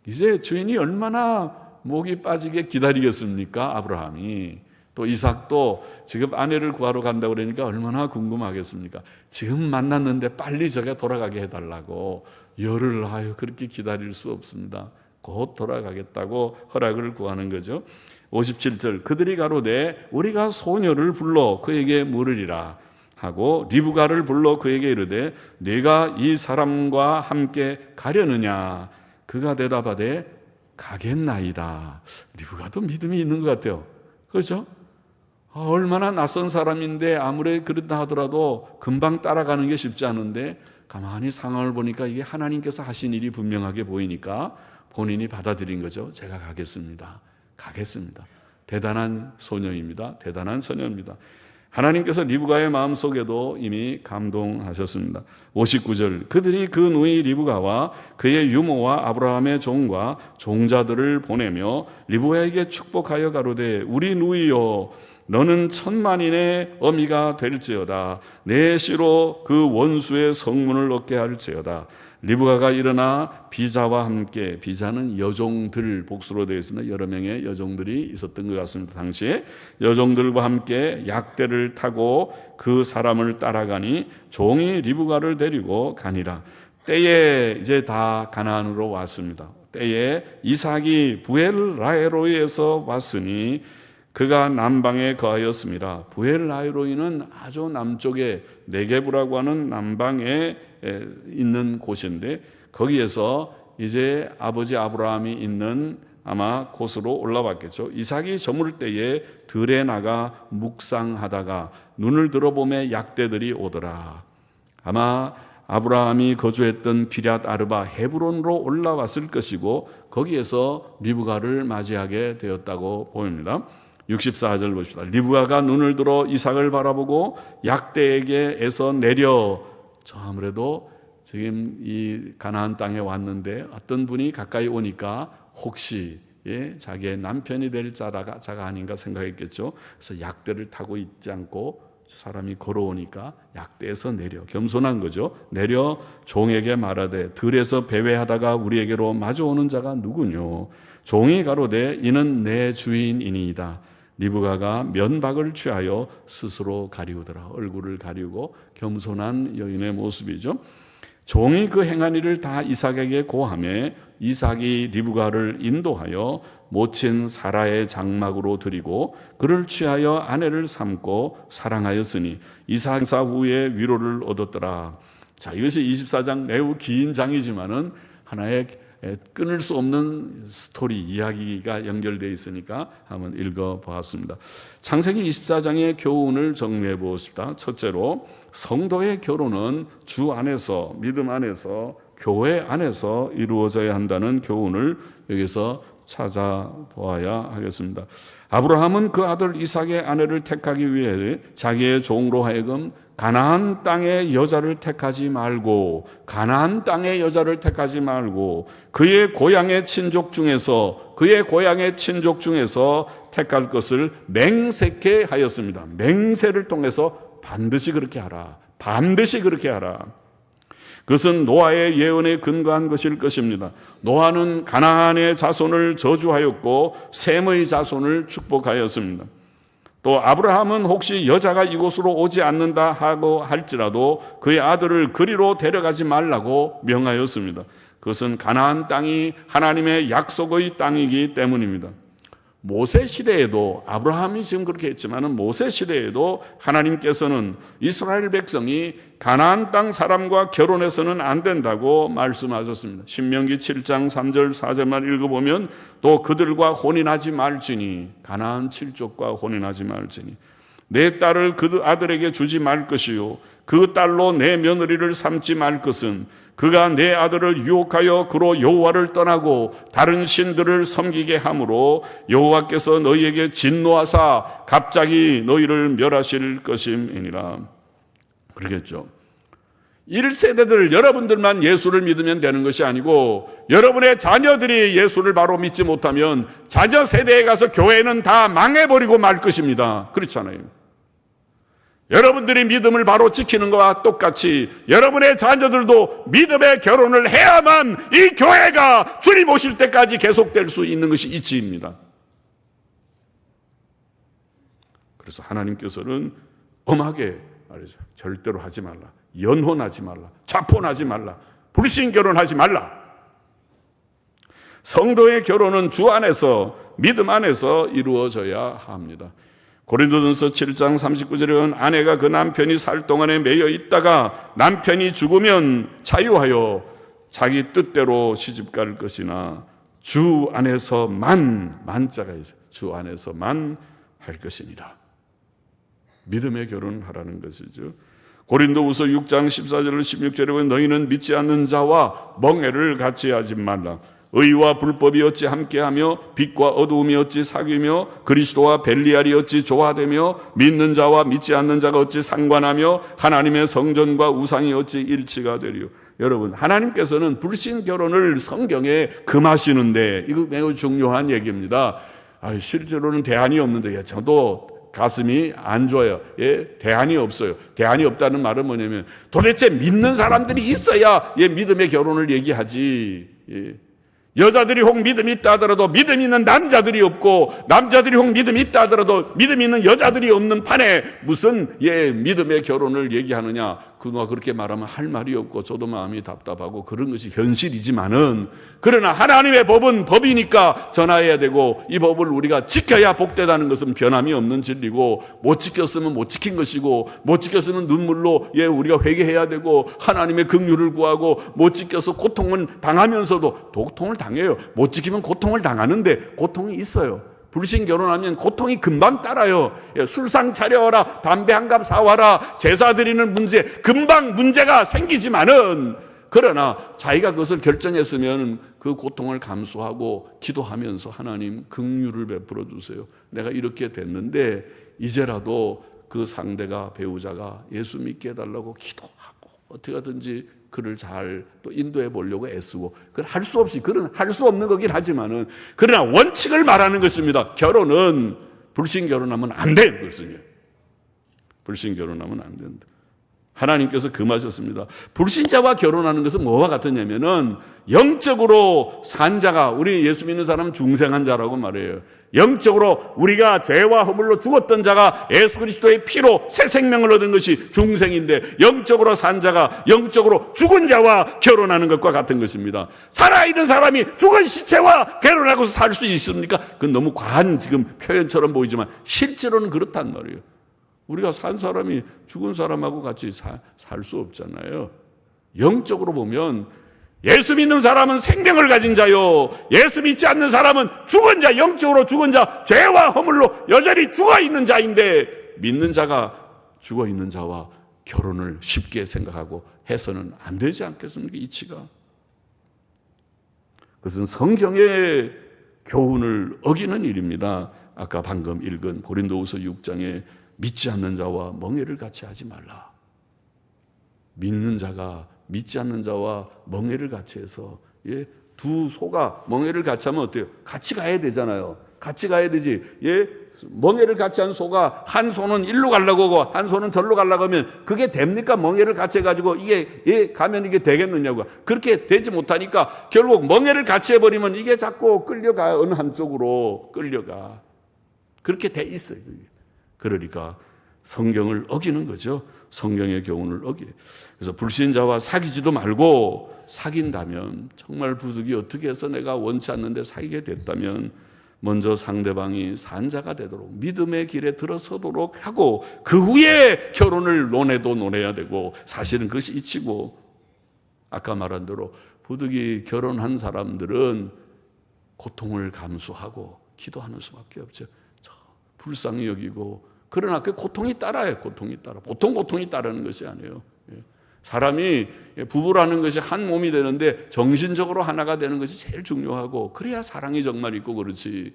이제 주인이 얼마나 목이 빠지게 기다리겠습니까? 아브라함이. 또 이삭도 지금 아내를 구하러 간다고 그러니까 얼마나 궁금하겠습니까? 지금 만났는데 빨리 저게 돌아가게 해달라고. 열흘을 그렇게 기다릴 수 없습니다. 곧 돌아가겠다고 허락을 구하는 거죠. 57절 그들이 가로되 우리가 소녀를 불러 그에게 물으리라 하고 리브가를 불러 그에게 이르되 네가 이 사람과 함께 가려느냐. 그가 대답하되 가겠나이다. 리브가도 믿음이 있는 것 같아요. 그렇죠? 얼마나 낯선 사람인데 아무리 그렇다 하더라도 금방 따라가는 게 쉽지 않은데 가만히 상황을 보니까 이게 하나님께서 하신 일이 분명하게 보이니까 본인이 받아들인 거죠. 제가 가겠습니다. 대단한 소녀입니다. 대단한 소녀입니다. 하나님께서 리브가의 마음속에도 이미 감동하셨습니다. 59절 그들이 그 누이 리브가와 그의 유모와 아브라함의 종과 종자들을 보내며 리브가에게 축복하여 가로되 우리 누이여 너는 천만인의 어미가 될지어다. 내 씨로 그 원수의 성문을 얻게 할지어다. 리브가가 일어나 비자와 함께, 비자는 여종들 복수로 되어 있습니다. 여러 명의 여종들이 있었던 것 같습니다. 당시에 여종들과 함께 약대를 타고 그 사람을 따라가니 종이 리브가를 데리고 가니라. 때에 이제 다 가나안으로 왔습니다. 때에 이삭이 부엘라헤로이에서 왔으니 그가 남방에 거하였습니다. 부엘라헤로이는 아주 남쪽에 네게브라고 하는 남방에 있는 곳인데 거기에서 이제 아버지 아브라함이 있는 아마 곳으로 올라왔겠죠. 이삭이 저물 때에 들에 나가 묵상하다가 눈을 들어보매 약대들이 오더라. 아마 아브라함이 거주했던 기럇 아르바 헤브론으로 올라왔을 것이고 거기에서 리브가를 맞이하게 되었다고 보입니다. 64절 보십시다. 리브가가 눈을 들어 이삭을 바라보고 약대에게에서 내려, 저 아무래도 지금 이 가나안 땅에 왔는데 어떤 분이 가까이 오니까 혹시 자기의 남편이 될 자가 아닌가 생각했겠죠. 그래서 약대를 타고 있지 않고 사람이 걸어오니까 약대에서 내려, 겸손한 거죠. 내려 종에게 말하되 들에서 배회하다가 우리에게로 마주오는 자가 누구뇨? 종이 가로되 이는 내 주인이니이다. 리브가가 면박을 취하여 스스로 가리우더라. 얼굴을 가리우고 겸손한 여인의 모습이죠. 종이 그 행한 일을 다 이삭에게 고하매 이삭이 리브가를 인도하여 모친 사라의 장막으로 드리고 그를 취하여 아내를 삼고 사랑하였으니 이삭 후에 위로를 얻었더라. 자, 이것이 24장 매우 긴 장이지만은 하나의 끊을 수 없는 스토리, 이야기가 연결되어 있으니까 한번 읽어보았습니다. 창세기 24장의 교훈을 정리해 보십시다. 첫째로, 성도의 결혼은 주 안에서, 믿음 안에서, 교회 안에서 이루어져야 한다는 교훈을 여기서 찾아보아야 하겠습니다. 아브라함은 그 아들 이삭의 아내를 택하기 위해 자기의 종으로 하여금 가나안 땅의 여자를 택하지 말고 그의 고향의 친족 중에서 택할 것을 맹세케 하였습니다. 맹세를 통해서 반드시 그렇게 하라. 그것은 노아의 예언에 근거한 것일 것입니다. 노아는 가나안의 자손을 저주하였고 셈의 자손을 축복하였습니다. 또 아브라함은 혹시 여자가 이곳으로 오지 않는다 하고 할지라도 그의 아들을 그리로 데려가지 말라고 명하였습니다. 그것은 가나안 땅이 하나님의 약속의 땅이기 때문입니다. 모세 시대에도, 아브라함이 지금 그렇게 했지만 모세 시대에도 하나님께서는 이스라엘 백성이 가나안 땅 사람과 결혼해서는 안 된다고 말씀하셨습니다. 신명기 7장 3절 4절만 읽어보면 또 그들과 혼인하지 말지니, 가나안 칠족과 혼인하지 말지니 내 딸을 그 아들에게 주지 말 것이요 그 딸로 내 며느리를 삼지 말 것은 그가 내 아들을 유혹하여 그로 여호와를 떠나고 다른 신들을 섬기게 함으로 여호와께서 너희에게 진노하사 갑자기 너희를 멸하실 것임이니라. 그러겠죠. 1세대들 여러분들만 예수를 믿으면 되는 것이 아니고 여러분의 자녀들이 예수를 바로 믿지 못하면 자녀 세대에 가서 교회는 다 망해버리고 말 것입니다. 그렇잖아요. 여러분들이 믿음을 바로 지키는 것과 똑같이 여러분의 자녀들도 믿음의 결혼을 해야만 이 교회가 주님 오실 때까지 계속될 수 있는 것이 이치입니다. 그래서 하나님께서는 엄하게 말이죠. 절대로 하지 말라. 연혼하지 말라. 자폰하지 말라. 불신결혼하지 말라. 성도의 결혼은 주 안에서, 믿음 안에서 이루어져야 합니다. 고린도전서 7장 39절에 보면 아내가 그 남편이 살 동안에 매여 있다가 남편이 죽으면 자유하여 자기 뜻대로 시집갈 것이나 주 안에서만, 만자가 있어요. 주 안에서만 할 것이니라. 믿음의 결혼을 하라는 것이죠. 고린도후서 6장 14절 16절에 보면 너희는 믿지 않는 자와 멍에를 같이 하지 말라. 의와 불법이 어찌 함께하며 빛과 어두움이 어찌 사귀며 그리스도와 벨리알이 어찌 조화되며 믿는 자와 믿지 않는 자가 어찌 상관하며 하나님의 성전과 우상이 어찌 일치가 되리요. 여러분, 하나님께서는 불신 결혼을 성경에 금하시는데 이거 매우 중요한 얘기입니다. 실제로는 대안이 없는데 저도 가슴이 안 좋아요. 대안이 없어요. 대안이 없다는 말은 뭐냐면 도대체 믿는 사람들이 있어야 믿음의 결혼을 얘기하지. 여자들이 혹 믿음이 있다 하더라도 믿음 있는 남자들이 없고 남자들이 혹 믿음이 있다 하더라도 믿음 있는 여자들이 없는 판에 무슨 믿음의 결혼을 얘기하느냐. 그가 그렇게 말하면 할 말이 없고 저도 마음이 답답하고 그런 것이 현실이지만은 그러나 하나님의 법은 법이니까 전화해야 되고 이 법을 우리가 지켜야 복되다는 것은 변함이 없는 진리고 못 지켰으면 못 지킨 것이고 못 지켰으면 눈물로 우리가 회개해야 되고 하나님의 긍휼을 구하고 못 지켜서 고통을 당하면서도 고통을 당해요. 못 지키면 고통을 당하는데 고통이 있어요. 불신 결혼하면 고통이 금방 따라요. 술상 차려라, 담배 한 갑 사와라, 제사 드리는 문제 금방 문제가 생기지만은 그러나 자기가 그것을 결정했으면 그 고통을 감수하고 기도하면서 하나님 긍휼을 베풀어 주세요. 내가 이렇게 됐는데 이제라도 그 상대가 배우자가 예수 믿게 해달라고 기도하고 어떻게 하든지 그를 잘 또 인도해 보려고 애쓰고 그건 할 수 없이 그런 할 수 없는 거긴 하지만은 그러나 원칙을 말하는 것입니다. 결혼은 불신 결혼하면 안 되는 것이에요. 불신 결혼하면 안 된다. 하나님께서 금하셨습니다. 불신자와 결혼하는 것은 뭐와 같으냐면은 영적으로 산 자가 우리 예수 믿는 사람은 중생한 자라고 말해요. 영적으로 우리가 죄와 허물로 죽었던 자가 예수 그리스도의 피로 새 생명을 얻은 것이 중생인데 영적으로 산 자가 영적으로 죽은 자와 결혼하는 것과 같은 것입니다. 살아있는 사람이 죽은 시체와 결혼하고 살 수 있습니까? 그건 너무 과한 지금 표현처럼 보이지만 실제로는 그렇단 말이에요. 우리가 산 사람이 죽은 사람하고 같이 살 수 없잖아요. 영적으로 보면 예수 믿는 사람은 생명을 가진 자요, 예수 믿지 않는 사람은 죽은 자, 영적으로 죽은 자, 죄와 허물로 여전히 죽어있는 자인데 믿는 자가 죽어있는 자와 결혼을 쉽게 생각하고 해서는 안 되지 않겠습니까? 이치가. 그것은 성경의 교훈을 어기는 일입니다. 아까 방금 읽은 고린도후서 6장에 믿지 않는 자와 멍해를 같이 하지 말라. 믿는 자가 믿지 않는 자와 멍해를 같이 해서 두 소가 멍해를 같이 하면 어때요? 같이 가야 되잖아요. 같이 가야 되지. 멍해를 같이 한 소가 한 소는 일로 가려고 하고 한 소는 절로 가려고 하면 그게 됩니까? 멍해를 같이 해가지고 이게 가면 이게 되겠느냐고. 그렇게 되지 못하니까 결국 멍해를 같이 해버리면 이게 자꾸 끌려가. 어느 한쪽으로 끌려가. 그렇게 돼 있어요. 그러니까 성경을 어기는 거죠. 성경의 교훈을 어기. 그래서 불신자와 사귀지도 말고 사귄다면 정말 부득이 어떻게 해서 내가 원치 않는데 사귀게 됐다면 먼저 상대방이 산자가 되도록 믿음의 길에 들어서도록 하고 그 후에 결혼을 논해야 되고 사실은 그것이 이치고 아까 말한 대로 부득이 결혼한 사람들은 고통을 감수하고 기도하는 수밖에 없죠. 불쌍히 여기고 그러나 그 고통이 따라요. 고통이 따라. 보통 고통이 따르는 것이 아니에요. 사람이 부부라는 것이 한 몸이 되는데 정신적으로 하나가 되는 것이 제일 중요하고 그래야 사랑이 정말 있고 그렇지.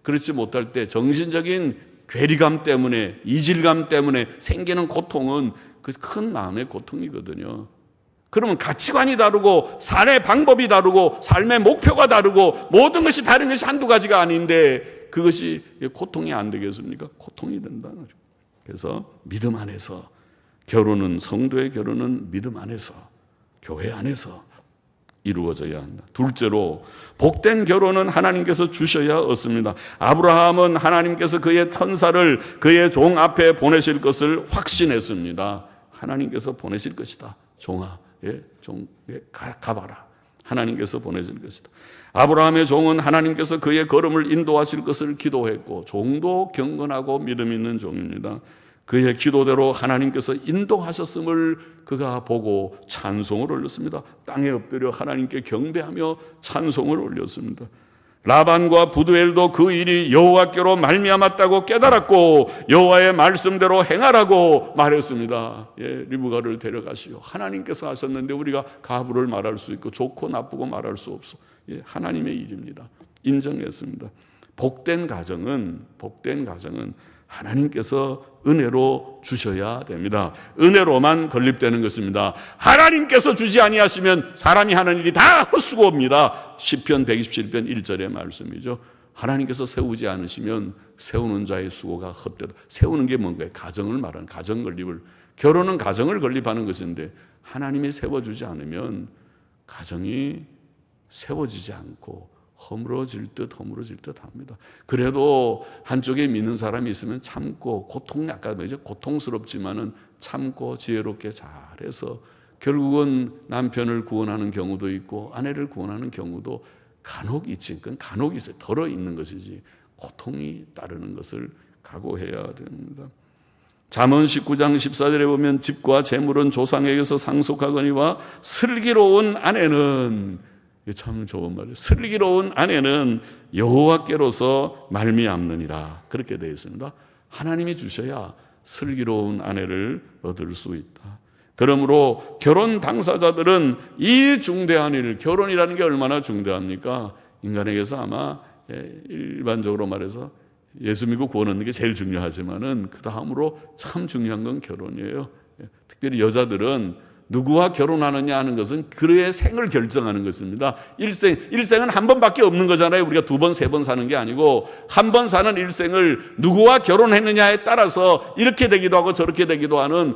그렇지 못할 때 정신적인 괴리감 때문에 이질감 때문에 생기는 고통은 그 큰 마음의 고통이거든요. 그러면 가치관이 다르고 삶의 방법이 다르고 삶의 목표가 다르고 모든 것이 다른 것이 한두 가지가 아닌데 그것이 고통이 안 되겠습니까? 고통이 된다는 거죠. 그래서 믿음 안에서 결혼은 성도의 결혼은 믿음 안에서 교회 안에서 이루어져야 한다. 둘째로 복된 결혼은 하나님께서 주셔야 얻습니다. 아브라함은 하나님께서 그의 천사를 그의 종 앞에 보내실 것을 확신했습니다. 하나님께서 보내실 것이다. 종아, 가봐라. 하나님께서 보내실 것이다. 아브라함의 종은 하나님께서 그의 걸음을 인도하실 것을 기도했고 종도 경건하고 믿음 있는 종입니다. 그의 기도대로 하나님께서 인도하셨음을 그가 보고 찬송을 올렸습니다. 땅에 엎드려 하나님께 경배하며 찬송을 올렸습니다. 라반과 부두엘도 그 일이 여호와께로 말미암았다고 깨달았고 여호와의 말씀대로 행하라고 말했습니다. 리브가를 데려가시오. 하나님께서 하셨는데 우리가 가부를 말할 수 있고 좋고 나쁘고 말할 수 없어. 하나님의 일입니다. 인정했습니다. 복된 가정은 하나님께서 은혜로 주셔야 됩니다. 은혜로만 건립되는 것입니다. 하나님께서 주지 아니하시면 사람이 하는 일이 다 헛수고입니다. 시편 127편 1절의 말씀이죠. 하나님께서 세우지 않으시면 세우는 자의 수고가 헛되다. 세우는 게 뭔가요? 가정을 말하는 가정 건립을. 결혼은 가정을 건립하는 것인데 하나님이 세워주지 않으면 가정이 세워지지 않고 허물어질 듯 합니다. 그래도 한쪽에 믿는 사람이 있으면 참고 고통스럽지만은 참고 지혜롭게 잘해서 결국은 남편을 구원하는 경우도 있고 아내를 구원하는 경우도 간혹 있지. 그건 간혹 있어요. 덜어 있는 것이지 고통이 따르는 것을 각오해야 됩니다. 잠언 19장 14절에 보면 집과 재물은 조상에게서 상속하거니와 슬기로운 아내는 참 좋은 말이에요. 슬기로운 아내는 여호와께로서 말미암느니라. 그렇게 되어 있습니다. 하나님이 주셔야 슬기로운 아내를 얻을 수 있다. 그러므로 결혼 당사자들은 이 중대한 일, 결혼이라는 게 얼마나 중대합니까? 인간에게서 아마 일반적으로 말해서 예수 믿고 구원 얻는 게 제일 중요하지만은 그 다음으로 참 중요한 건 결혼이에요. 특별히 여자들은 누구와 결혼하느냐 하는 것은 그의 생을 결정하는 것입니다. 일생은 한 번밖에 없는 거잖아요. 우리가 두 번, 세 번 사는 게 아니고 한 번 사는 일생을 누구와 결혼했느냐에 따라서 이렇게 되기도 하고 저렇게 되기도 하는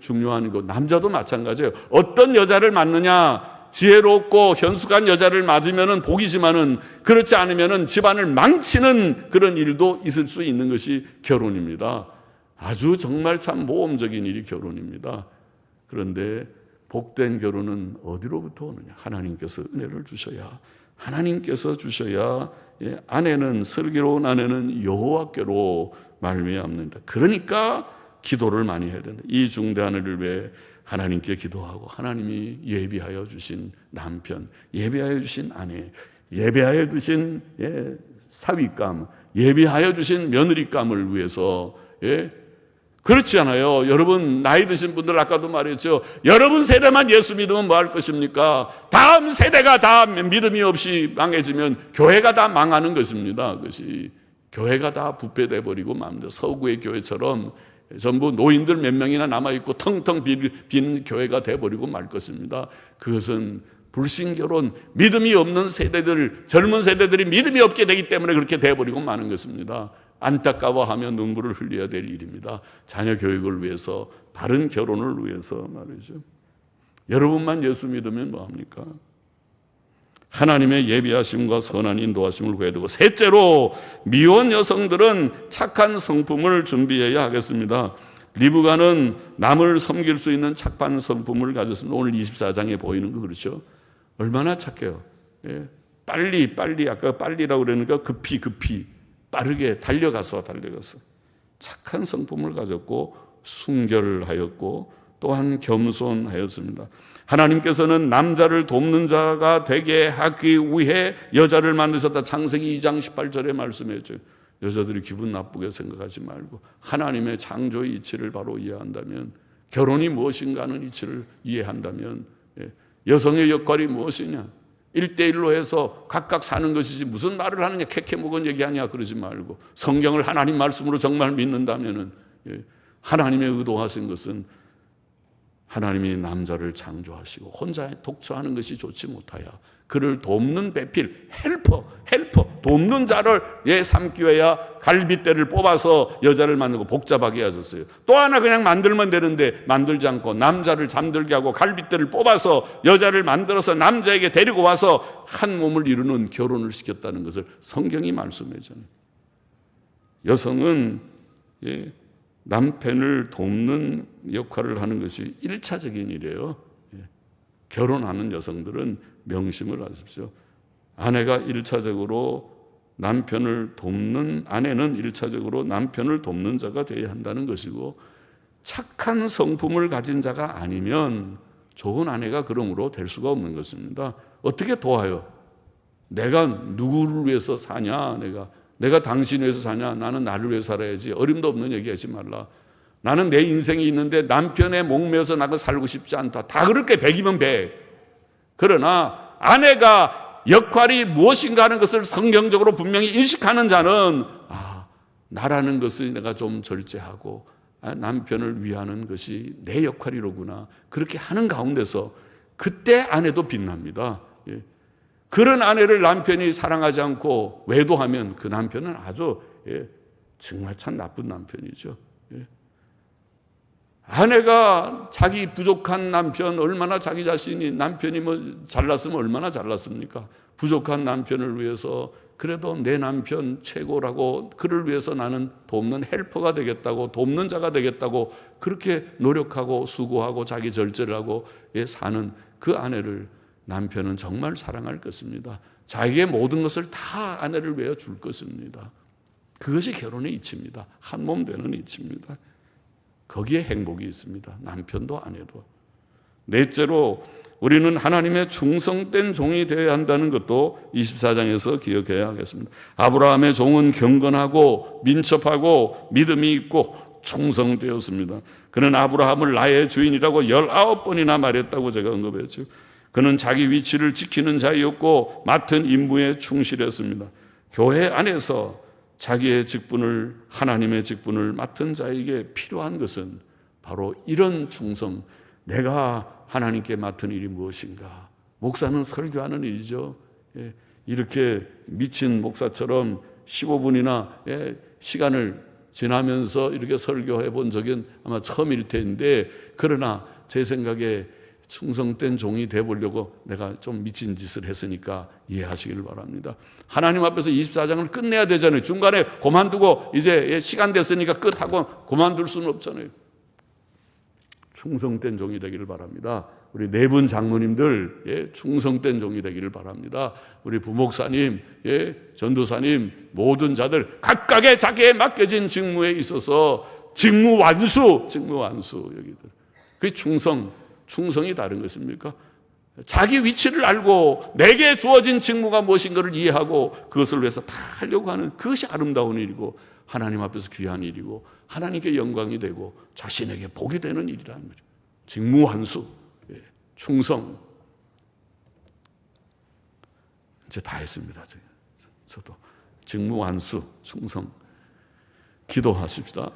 중요한 것. 남자도 마찬가지예요. 어떤 여자를 만느냐, 지혜롭고 현숙한 여자를 맞으면은 복이지만은 그렇지 않으면은 집안을 망치는 그런 일도 있을 수 있는 것이 결혼입니다. 아주 정말 참 모험적인 일이 결혼입니다. 그런데 복된 결혼은 어디로부터 오느냐? 하나님께서 은혜를 주셔야, 하나님께서 주셔야 아내는, 슬기로운 아내는 여호와께로 말미암는다. 그러니까 기도를 많이 해야 된다. 이 중대한 일을 위해 하나님께 기도하고 하나님이 예비하여 주신 남편, 예비하여 주신 아내, 예비하여 주신 사위감, 예비하여 주신 며느리감을 위해서 그렇지 않아요. 여러분 나이 드신 분들 아까도 말했죠. 여러분 세대만 예수 믿으면 뭐 할 것입니까? 다음 세대가 다 믿음이 없이 망해지면 교회가 다 망하는 것입니다. 그것이 교회가 다 부패돼 버리고 맙니다. 서구의 교회처럼 전부 노인들 몇 명이나 남아있고 텅텅 빈 교회가 돼버리고 말 것입니다. 그것은 불신결혼, 믿음이 없는 세대들, 젊은 세대들이 믿음이 없게 되기 때문에 그렇게 돼버리고 마는 것입니다. 안타까워하며 눈물을 흘려야 될 일입니다. 자녀 교육을 위해서, 바른 결혼을 위해서 말이죠. 여러분만 예수 믿으면 뭐합니까? 하나님의 예비하심과 선한 인도하심을 구해야 되고, 셋째로 미혼 여성들은 착한 성품을 준비해야 하겠습니다. 리브가는 남을 섬길 수 있는 착한 성품을 가졌습니다. 오늘 24장에 보이는 거 그렇죠? 얼마나 착해요. 빨리 아까 빨리라고 그러니까 급히 빠르게 달려가서 착한 성품을 가졌고 순결하였고 또한 겸손하였습니다. 하나님께서는 남자를 돕는 자가 되게 하기 위해 여자를 만드셨다. 창세기 2장 18절에 말씀했죠. 여자들이 기분 나쁘게 생각하지 말고 하나님의 창조의 이치를 바로 이해한다면, 결혼이 무엇인가 하는 이치를 이해한다면, 여성의 역할이 무엇이냐, 1대1로 해서 각각 사는 것이지 무슨 말을 하느냐, 캐캐묵은 얘기하냐 그러지 말고 성경을 하나님 말씀으로 정말 믿는다면 하나님의 의도하신 것은 하나님이 남자를 창조하시고 혼자 독처하는 것이 좋지 못하여 그를 돕는 배필, 헬퍼, 돕는 자를 삼기 위하여 갈빗대를 뽑아서 여자를 만들고 복잡하게 하셨어요. 또 하나 그냥 만들면 되는데 만들지 않고 남자를 잠들게 하고 갈빗대를 뽑아서 여자를 만들어서 남자에게 데리고 와서 한 몸을 이루는 결혼을 시켰다는 것을 성경이 말씀해줘요. 여성은 남편을 돕는 역할을 하는 것이 1차적인 일이에요. 결혼하는 여성들은 명심을 하십시오. 아내가 1차적으로 남편을 돕는, 아내는 1차적으로 남편을 돕는 자가 되어야 한다는 것이고, 착한 성품을 가진 자가 아니면 좋은 아내가 그러므로 될 수가 없는 것입니다. 어떻게 도와요? 내가 누구를 위해서 사냐? 내가 당신 위해서 사냐? 나는 나를 위해 살아야지. 어림도 없는 얘기하지 말라. 나는 내 인생이 있는데 남편의 목매어서 나가 살고 싶지 않다. 다 그렇게 100이면 100. 그러나 아내가 역할이 무엇인가 하는 것을 성경적으로 분명히 인식하는 자는 나라는 것을 내가 좀 절제하고 남편을 위하는 것이 내 역할이로구나. 그렇게 하는 가운데서 그때 아내도 빛납니다. 그런 아내를 남편이 사랑하지 않고 외도하면 그 남편은 아주 정말 참 나쁜 남편이죠. 아내가 자기 부족한 남편, 얼마나 자기 자신이 남편이 뭐 잘났으면 얼마나 잘났습니까? 부족한 남편을 위해서 그래도 내 남편 최고라고, 그를 위해서 나는 돕는 헬퍼가 되겠다고, 돕는 자가 되겠다고 그렇게 노력하고 수고하고 자기 절제를 하고 사는 그 아내를 남편은 정말 사랑할 것입니다. 자기의 모든 것을 다 아내를 위해 줄 것입니다. 그것이 결혼의 이치입니다. 한 몸 되는 이치입니다. 거기에 행복이 있습니다. 남편도 아내도. 넷째로 우리는 하나님의 충성된 종이 되어야 한다는 것도 24장에서 기억해야 하겠습니다. 아브라함의 종은 경건하고 민첩하고 믿음이 있고 충성되었습니다. 그는 아브라함을 나의 주인이라고 19번이나 말했다고 제가 언급했죠. 그는 자기 위치를 지키는 자였고 맡은 임무에 충실했습니다. 교회 안에서 자기의 직분을, 하나님의 직분을 맡은 자에게 필요한 것은 바로 이런 충성. 내가 하나님께 맡은 일이 무엇인가? 목사는 설교하는 일이죠. 이렇게 미친 목사처럼 15분이나 시간을 지나면서 이렇게 설교해 본 적은 아마 처음일 텐데, 그러나 제 생각에 충성된 종이 되어보려고 내가 좀 미친 짓을 했으니까 이해하시길 바랍니다. 하나님 앞에서 24장을 끝내야 되잖아요. 중간에 그만두고 이제 시간 됐으니까 끝하고 그만둘 수는 없잖아요. 충성된 종이 되기를 바랍니다. 우리 네 분 장로님들 충성된 종이 되기를 바랍니다. 우리 부목사님, 전도사님, 모든 자들 각각의 자기에 맡겨진 직무에 있어서 직무 완수 여기들. 그게 충성이 다른 것입니까? 자기 위치를 알고 내게 주어진 직무가 무엇인가를 이해하고 그것을 위해서 다 하려고 하는 그것이 아름다운 일이고 하나님 앞에서 귀한 일이고 하나님께 영광이 되고 자신에게 복이 되는 일이라는 거죠. 직무 완수, 충성. 이제 다 했습니다. 저도 직무 완수, 충성. 기도하십시다.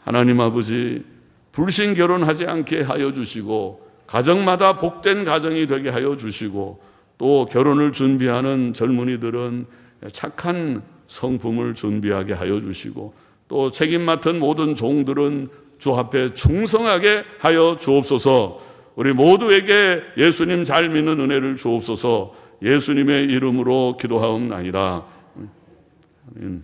하나님 아버지, 불신 결혼하지 않게 하여 주시고 가정마다 복된 가정이 되게 하여 주시고 또 결혼을 준비하는 젊은이들은 착한 성품을 준비하게 하여 주시고 또 책임 맡은 모든 종들은 주 앞에 충성하게 하여 주옵소서. 우리 모두에게 예수님 잘 믿는 은혜를 주옵소서. 예수님의 이름으로 기도하옵나이다. 아멘.